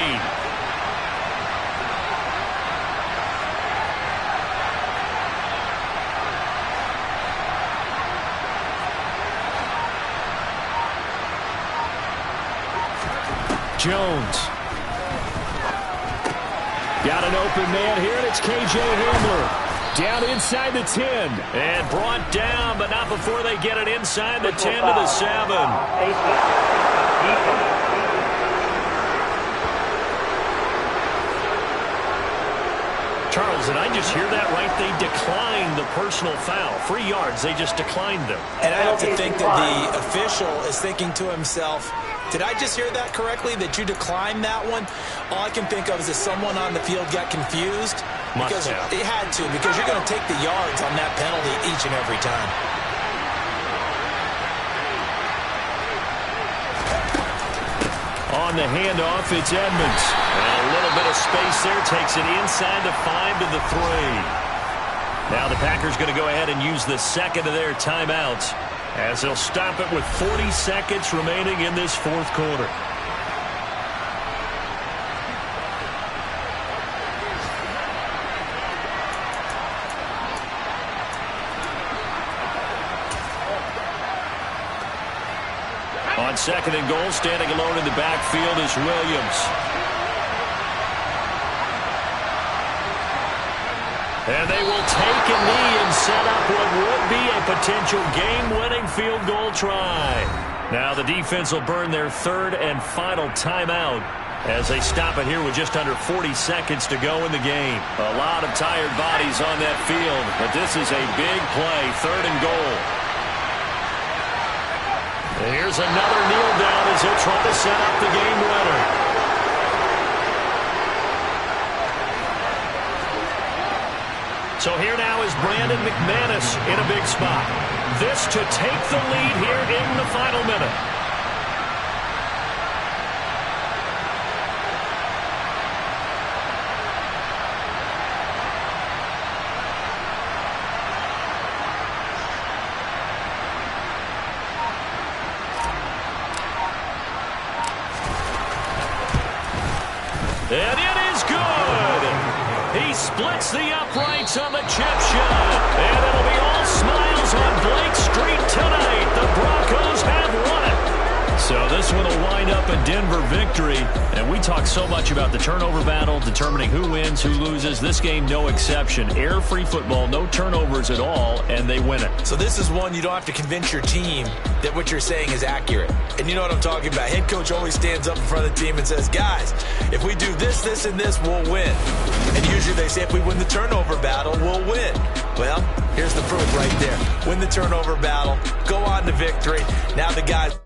Jones. Got an open man here, and it's K.J. Hamler. Down inside the 10. And brought down, but not before they get it inside the 10 to the 7. Charles, did I just hear that right? They declined the personal foul. 3 yards, they just declined them. And I have to think that the official is thinking to himself, did I just hear that correctly, that you declined that one? All I can think of is that someone on the field got confused. Because it had to, because you're going to take the yards on that penalty each and every time. On the handoff, it's Edmonds. And a little bit of space there, takes it inside the 5 to the 3. Now the Packers going to go ahead and use the second of their timeouts as they'll stop it with 40 seconds remaining in this 4th quarter. On 2nd and goal, standing alone in the backfield is Williams. And they will take a knee and set up what would be a potential game-winning field goal try. Now the defense will burn their 3rd and final timeout as they stop it here with just under 40 seconds to go in the game. A lot of tired bodies on that field, but this is a big play, 3rd and goal. And here's another kneel down as they'll try to set up the game winner. So here now is Brandon McManus in a big spot. This to take the lead here in the final minute. And it is good. He splits the uprights on the chip shot. And it'll be all smiles on Blake Street tonight. The Broncos have won it. So this one will wind up a Denver victory. And we talk so much about the turnover battle, determining who wins, who loses. This game, no exception. Error-free football, no turnovers at all, and they win it. So this is one you don't have to convince your team that what you're saying is accurate. And you know what I'm talking about. Head coach always stands up in front of the team and says, guys, if we do this, this, and this, we'll win. And usually they say if we win the turnover battle, we'll win. Well, here's the proof right there. Win the turnover battle, go on to victory. Now the guys...